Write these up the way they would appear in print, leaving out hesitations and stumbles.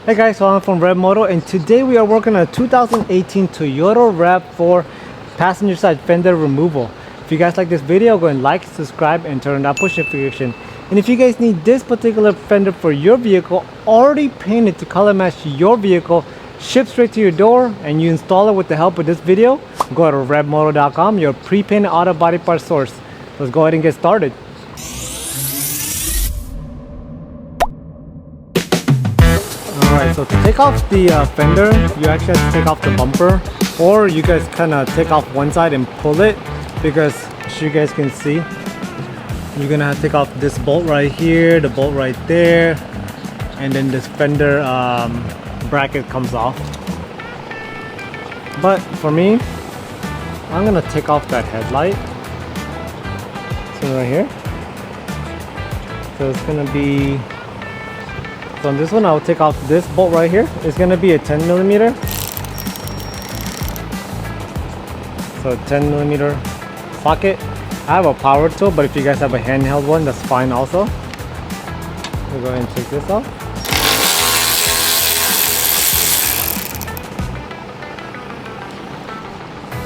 Hey guys, so I'm from ReveMoto and today we are working on a 2018 Toyota RAV4 passenger side fender removal. If you guys like this video, go and like, subscribe and turn on that push notification. And if you guys need this particular fender for your vehicle already painted to color match your vehicle, shipped straight to your door, and you install it with the help of this video, go to ReveMoto.com, your pre-painted auto body part source. Let's go ahead and get started. Alright, so to take off the fender, you actually have to take off the bumper, or you guys kind of take off one side and pull it, because as you guys can see, you're gonna have to take off this bolt right here, the bolt right there, and then this fender bracket comes off. But for me, I'm gonna take off that headlight. So right here. So it's gonna be. So on this one, I'll take off this bolt right here. It's gonna be a 10mm. So 10mm socket. I have a power tool, but if you guys have a handheld one, that's fine also. We'll go ahead and take this off.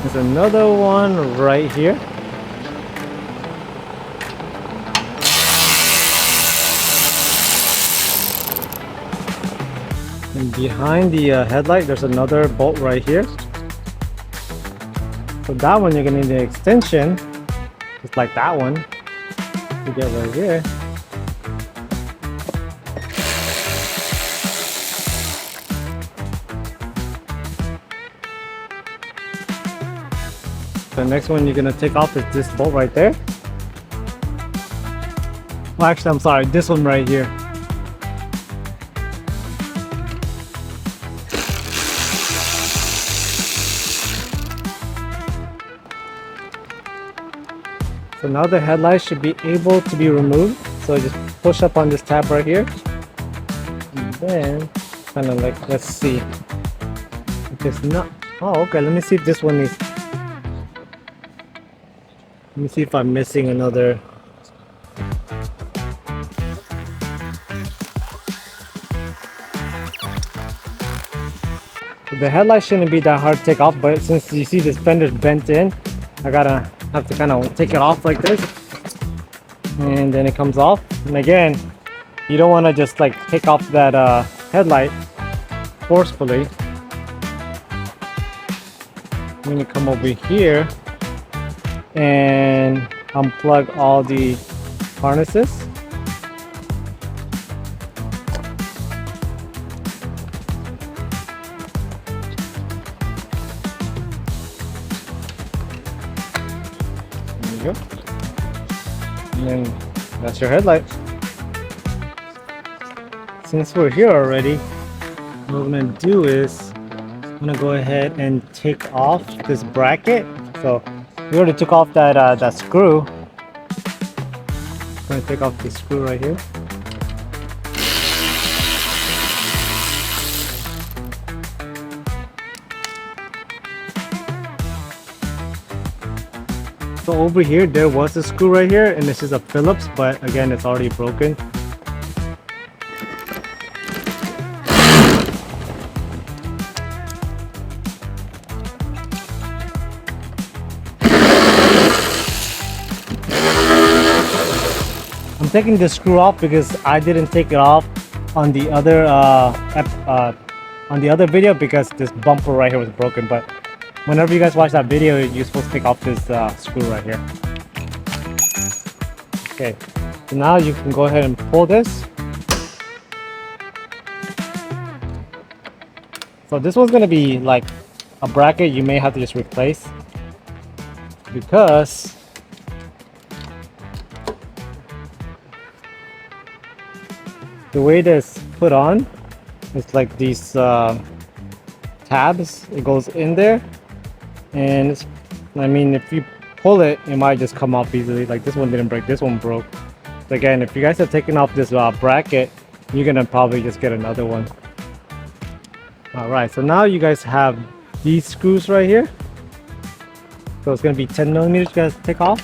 There's another one right here. And behind the headlight, there's another bolt right here. So that one, you're gonna need an extension, just like that one, to get right here. The next one you're gonna take off is this bolt right there. Well, actually, I'm sorry, this one right here. So now the headlight should be able to be removed. So just push up on this tab right here. And then kind of like, let's see. If it's not, oh okay, let me see if this one is, let me see if I'm missing another. So the headlight shouldn't be that hard to take off, but since you see this fender's bent in, I gotta have to kind of take it off like this, and then it comes off. And again, you don't want to just like take off that headlight forcefully. I'm going to come over here and unplug all the harnesses. Go. And then that's your headlight. Since we're here already, what I'm gonna do is I'm gonna go ahead and take off this bracket. So we already took off that screw. I'm gonna take off the screw right here. So over here, there was a screw right here, and this is a Phillips, but again, it's already broken. I'm taking the screw off because I didn't take it off on the other video because this bumper right here was broken, but whenever you guys watch that video, you're supposed to take off this screw right here. Okay, so now you can go ahead and pull this. So this one's gonna be like a bracket you may have to just replace, because the way this put on, it's like these tabs. It goes in there. And it's, I mean, if you pull it, it might just come off easily. Like this one didn't break, this one broke. So again, if you guys have taken off this bracket, you're gonna probably just get another one. Alright, so now you guys have these screws right here. So it's gonna be 10mm you guys take off.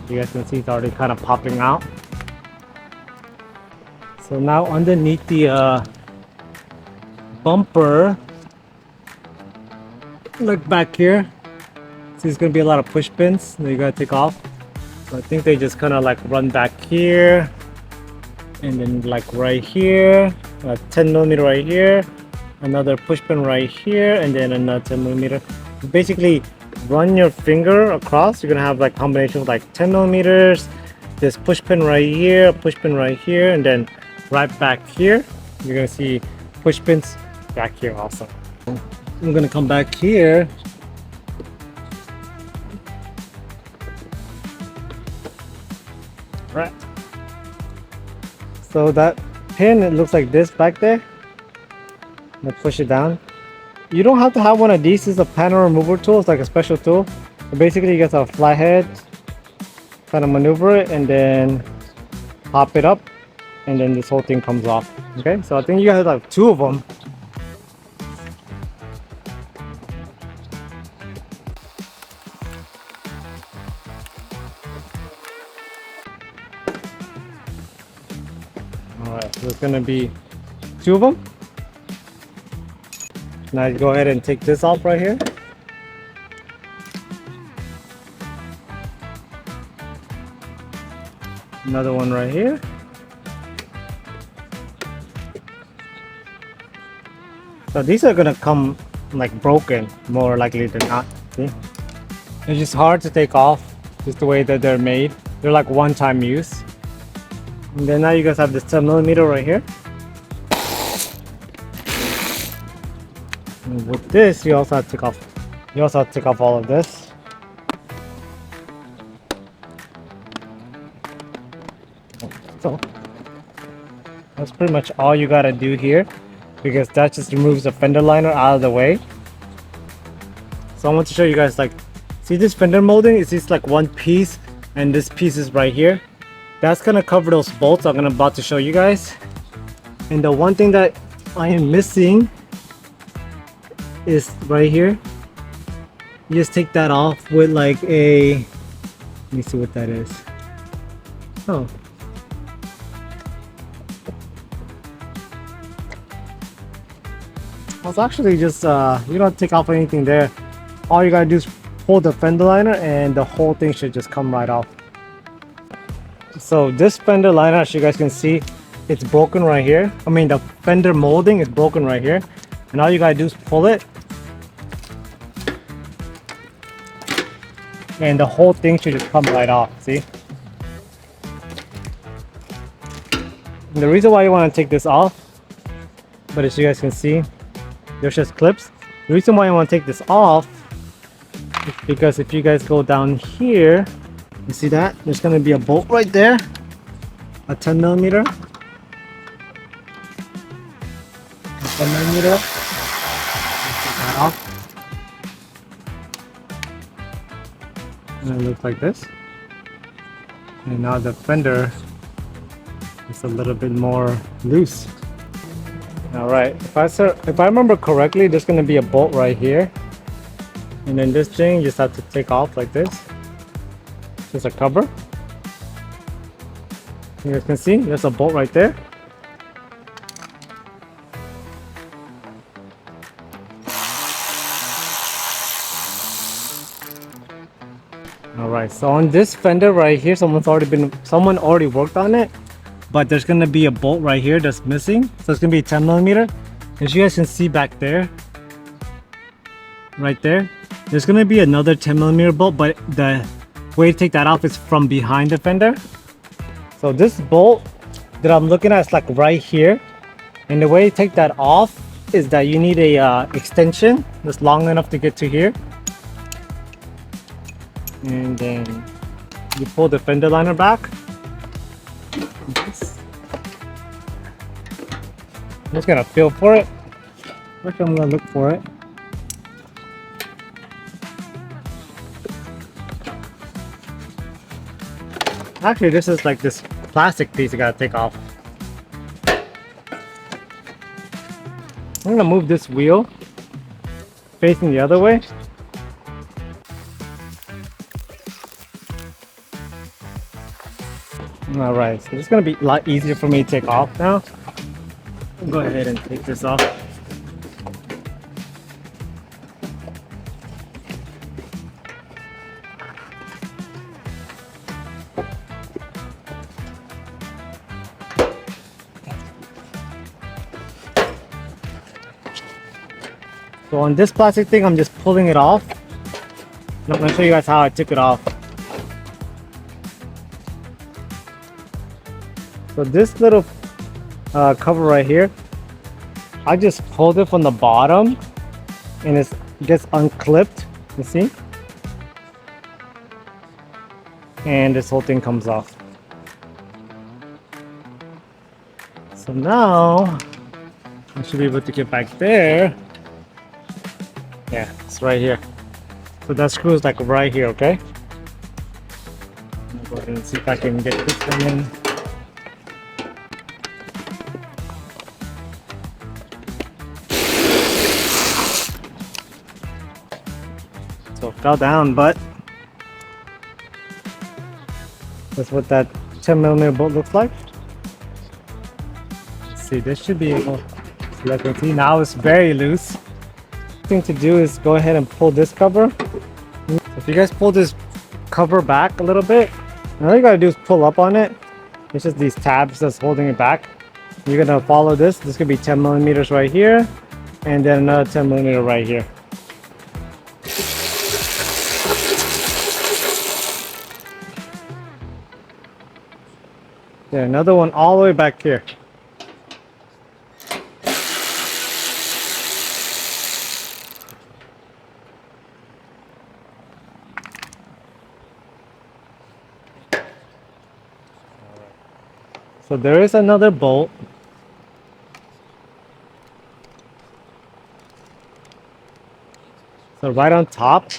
You guys can see it's already kind of popping out. So now underneath the bumper, look back here. See, there's gonna be a lot of push pins that you gotta take off. So I think they just kind of like run back here, and then like right here, 10 millimeter right here, another push pin right here, and then another 10 millimeter. Basically, run your finger across. You're gonna have like combination of like 10 millimeters, this push pin right here, push pin right here, and then right back here, you're gonna see push pins back here also. I'm gonna come back here. Right. So that pin, it looks like this back there. I'm gonna push it down. You don't have to have one of these. It's a panel remover tool. It's like a special tool. So basically, you get a flathead, kind of maneuver it, and then pop it up, and then this whole thing comes off. Okay, so I think you guys have 2 of them. Alright, so it's gonna be 2 of them. Now you go ahead and take this off right here. Another one right here. So these are gonna come like broken, more likely than not. See? It's just hard to take off, just the way that they're made. They're like one-time use. And then now you guys have this 10 millimeter right here. And with this, you also have to take off. You also have to take off all of this. So that's pretty much all you gotta do here, because that just removes the fender liner out of the way. So I want to show you guys, like, see this fender molding? It's just like one piece, and this piece is right here. That's gonna cover those bolts I'm about to show you guys. And the one thing that I am missing is right here. You just take that off with like a, let me see what that is. Oh. It's actually just, you don't take off anything there. All you gotta do is pull the fender liner and the whole thing should just come right off. So this fender liner, as you guys can see, it's broken right here. I mean, the fender molding is broken right here. And all you gotta do is pull it. And the whole thing should just come right off, see? And the reason why you wanna take this off, but as you guys can see, there's just clips. The reason why I want to take this off is because if you guys go down here, you see that? There's going to be a bolt right there, a 10 millimeter. A 10 millimeter. Take that off. And it looks like this. And now the fender is a little bit more loose. Alright, if I remember correctly, there's going to be a bolt right here. And then this thing you just have to take off like this. Just a cover. You guys can see, there's a bolt right there. Alright, so on this fender right here, someone already worked on it. But there's gonna be a bolt right here that's missing. So it's gonna be 10 millimeter. As you guys can see back there, right there, there's gonna be another 10 millimeter bolt, but the way to take that off is from behind the fender. So this bolt that I'm looking at is like right here. And the way to take that off is that you need a extension that's long enough to get to here. And then you pull the fender liner back. I'm just gonna feel for it. Actually, I'm gonna look for it. Actually, this is like this plastic piece you gotta take off. I'm gonna move this wheel facing the other way. All right, so it's gonna be a lot easier for me to take off now. I'll go ahead and take this off. So on this plastic thing, I'm just pulling it off. And I'm gonna show you guys how I took it off. So this little cover right here, I just pulled it from the bottom and it gets unclipped, you see? And this whole thing comes off. So now, I should be able to get back there. Yeah, it's right here. So that screw is like right here, okay? I'll go ahead and see if I can get this one in. So it fell down, but that's what that 10mm bolt looks like. Let's see, this should be able to let me see. Now it's very loose. Thing to do is go ahead and pull this cover. If you guys pull this cover back a little bit, and all you gotta do is pull up on it. It's just these tabs that's holding it back. You're gonna follow this. This could be 10mm right here, and then another 10mm right here. Then another one all the way back here. So there is another bolt. So right on top,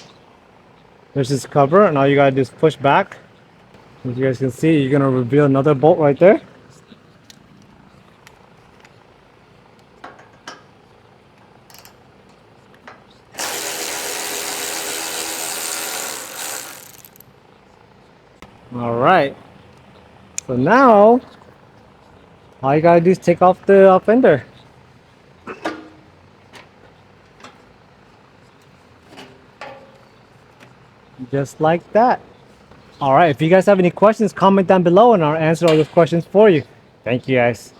there's this cover, and all you gotta do is push back. As you guys can see, you're gonna reveal another bolt right there. All right. So now, all you gotta do is take off the fender. Just like that. All right, if you guys have any questions, comment down below and I'll answer all those questions for you. Thank you guys.